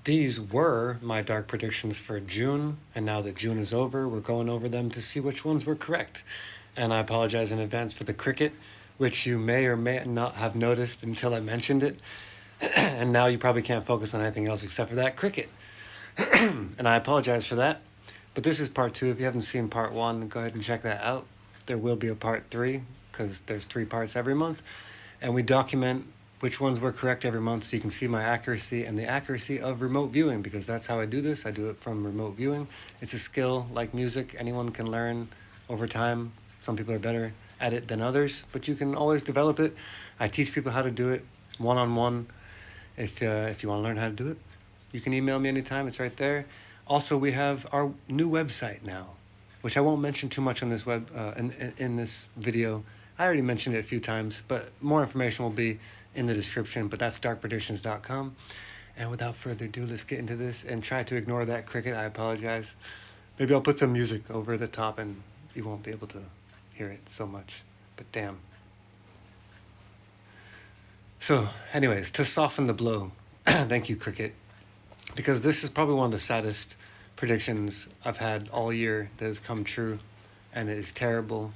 These were my dark predictions for June, and now that June is over, we're going over them to see which ones were correct. And I apologize in advance for the cricket, which you may or may not have noticed until I mentioned it. And now you probably can't focus on anything else except for that cricket. And I apologize for that. But this is part two. If you haven't seen part one, go ahead and check that out. There will be a part three because there's 3 parts every month. And we document which ones were correct every month so you can see my accuracy and the accuracy of remote viewing, because that's how I do this. I do it from remote viewing. It's a skill like music. Anyone can learn over time. Some people are better at it than others, but you can always develop it. I teach people how to do it one-on-one. If you want to learn how to do it, you can email me anytime. It's right there. Also, we have our new website now, which I won't mention too much on this in this video. I already mentioned it a few times, but more information will be in the description. But that's darkpredictions.com. And without further ado, let's get into this and try to ignore that cricket. I apologize. Maybe I'll put some music over the top and you won't be able to hear it so much. But damn. So, anyways, to soften the blow, thank you, cricket, because this is probably one of the saddest predictions I've had all year that has come true, and it is terrible.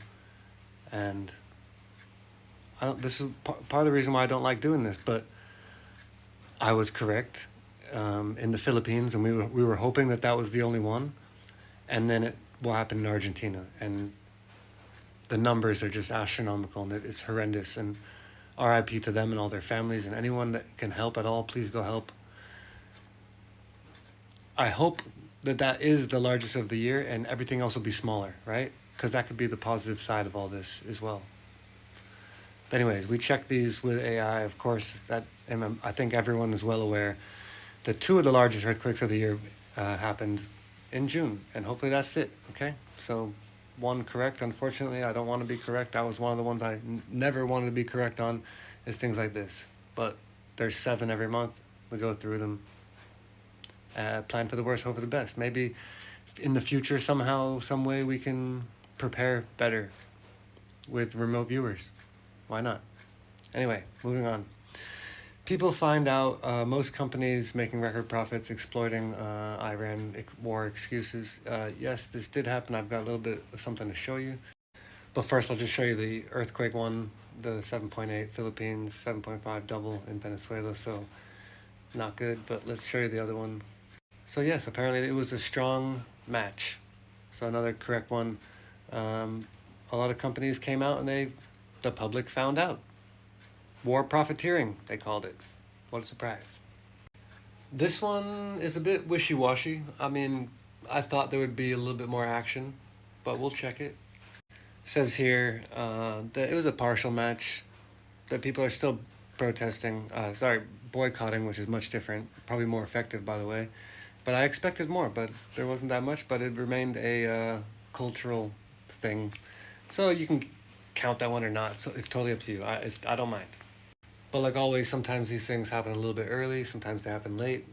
And this is part of the reason why I don't like doing this, but I was correct in the Philippines, and we were hoping that was the only one, and then what happened in Argentina, and the numbers are just astronomical, and it's horrendous. And RIP to them and all their families, and anyone that can help at all, please go help. I hope that is the largest of the year, and everything else will be smaller, right? Because that could be the positive side of all this as well. But anyways, we checked these with AI, of course. I think everyone is well aware that 2 of the largest earthquakes of the year happened in June, and hopefully that's it. Okay, so 1 correct. Unfortunately, I don't want to be correct. That was one of the ones I never wanted to be correct on, is things like this. But there's 7 every month. We go through them. Plan for the worst, hope for the best. Maybe in the future, somehow, some way, we can prepare better with remote viewers. Why not? Anyway, moving on. People find out most companies making record profits exploiting Iran war excuses. Yes, this did happen. I've got a little bit of something to show you. But first, I'll just show you the earthquake one, the 7.8 Philippines, 7.5 double in Venezuela. So not good, but let's show you the other one. So yes, apparently it was a strong match. So another correct one. A lot of companies came out and the public found out. War profiteering, they called it. What a surprise. This one is a bit wishy-washy. I mean, I thought there would be a little bit more action, but we'll check it. It says here that it was a partial match, that people are still protesting, boycotting, which is much different, probably more effective, by the way. But I expected more, but there wasn't that much, but it remained a cultural thing. So you can count that one or not, so it's totally up to you. I don't mind. But like always, sometimes these things happen a little bit early, sometimes they happen late.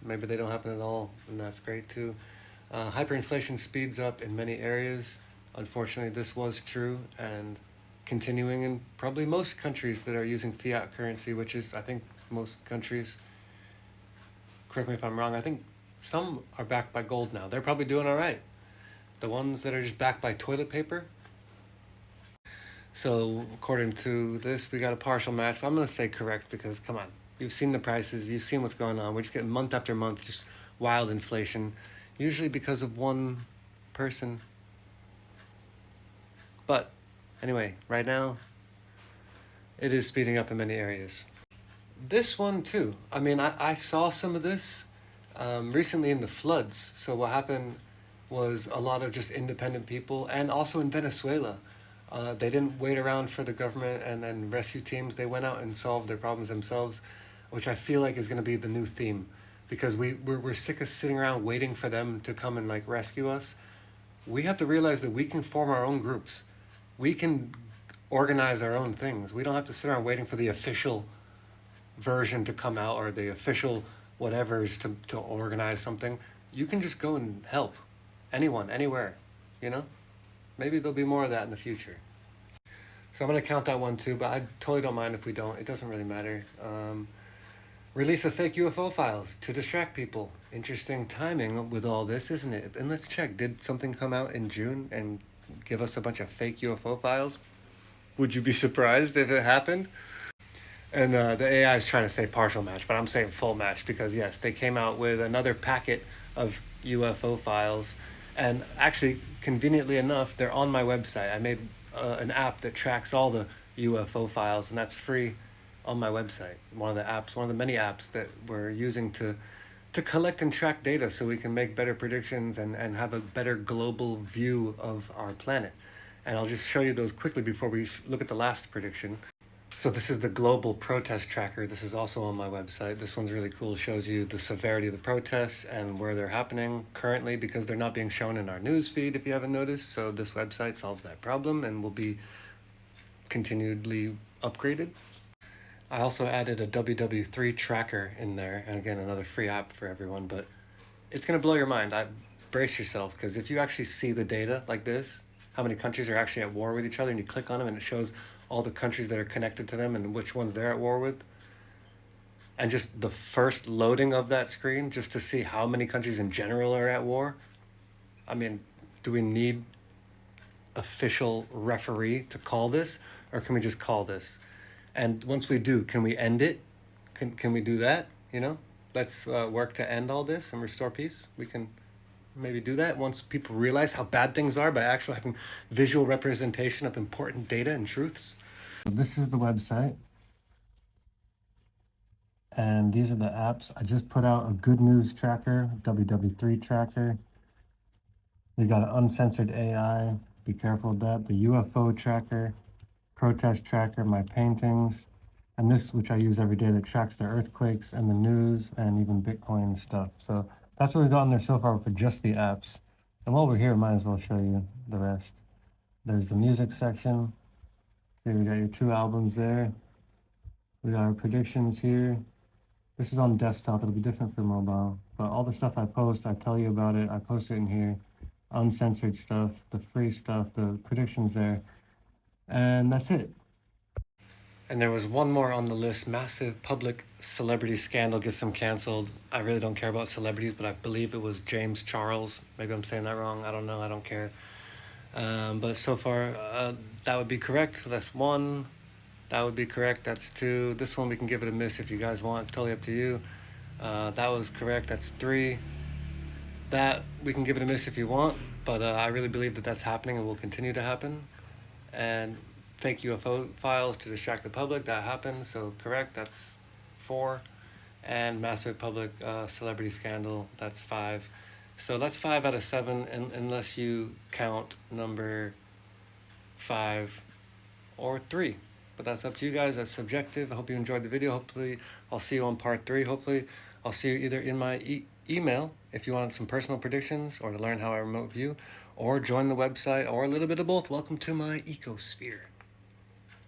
Maybe they don't happen at all, and that's great too. Hyperinflation speeds up in many areas. Unfortunately, this was true and continuing in probably most countries that are using fiat currency, which is, I think, most countries. Correct me if I'm wrong, I think some are backed by gold now. They're probably doing all right. The ones that are just backed by toilet paper. So according to this, we got a partial match. But I'm going to say correct because, come on, you've seen the prices. You've seen what's going on. We're just getting month after month, just wild inflation, usually because of one person. But anyway, right now, it is speeding up in many areas. This one too. I mean, I saw some of this recently in the floods. So what happened was a lot of just independent people, and also in Venezuela. They didn't wait around for the government and rescue teams. They went out and solved their problems themselves, which I feel like is going to be the new theme, because we're sick of sitting around waiting for them to come and like rescue us. We have to realize that we can form our own groups. We can organize our own things. We don't have to sit around waiting for the official version to come out or the official whatever's to organize something. You can just go and help anyone, anywhere, you know? Maybe there'll be more of that in the future. So I'm going to count that one too, but I totally don't mind if we don't. It doesn't really matter. release of fake UFO files to distract people. Interesting timing with all this, isn't it? And let's check. Did something come out in June and give us a bunch of fake UFO files? Would you be surprised if it happened? And the AI is trying to say partial match, but I'm saying full match because, yes, they came out with another packet of UFO files. And actually, conveniently enough, they're on my website. I made an app that tracks all the UFO files, and that's free on my website. One of the apps, one of the many apps that we're using to collect and track data so we can make better predictions and have a better global view of our planet. And I'll just show you those quickly before we look at the last prediction. So this is the global protest tracker. This is also on my website. This one's really cool. It shows you the severity of the protests and where they're happening currently because they're not being shown in our news feed, if you haven't noticed. So this website solves that problem and will be continually upgraded. I also added a WW3 tracker in there, and again, another free app for everyone, but it's going to blow your mind. Brace yourself, because if you actually see the data like this, how many countries are actually at war with each other, and you click on them and it shows all the countries that are connected to them and which ones they're at war with, and just the first loading of that screen just to see how many countries in general are at war. I mean, do we need official referee to call this, or can we just call this? And once we do, can we end it? Can we do that? You know, let's work to end all this and restore peace. We can maybe do that once people realize how bad things are by actually having visual representation of important data and truths. This is the website. And these are the apps. I just put out a good news tracker, WW3 tracker. We got an uncensored AI. Be careful of that. The UFO tracker, protest tracker, my paintings, and this, which I use every day, that tracks the earthquakes and the news and even Bitcoin stuff. So that's what we've gotten there so far for just the apps. And while we're here, might as well show you the rest. There's the music section. Here we got your 2 albums there. We got our predictions here. This is on desktop. It'll be different for mobile. But all the stuff I post, I tell you about it. I post it in here. Uncensored stuff, the free stuff, the predictions there. And that's it. And there was one more on the list. Massive public celebrity scandal gets them canceled. I really don't care about celebrities, but I believe it was James Charles. Maybe I'm saying that wrong. I don't know. I don't care. But so far, that would be correct. That's 1. That would be correct. That's 2. This one we can give it a miss if you guys want. It's totally up to you. That was correct. That's 3. That we can give it a miss if you want. But I really believe that that's happening and will continue to happen. And fake UFO files to distract the public, that happened, so correct, that's 4. And massive public celebrity scandal, that's 5. So that's 5 out of 7, unless you count number 5 or 3. But that's up to you guys, that's subjective. I hope you enjoyed the video. Hopefully I'll see you on part 3. Hopefully I'll see you either in my email if you want some personal predictions or to learn how I remote view, or join the website, or a little bit of both. Welcome to my ecosphere.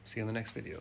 See you in the next video.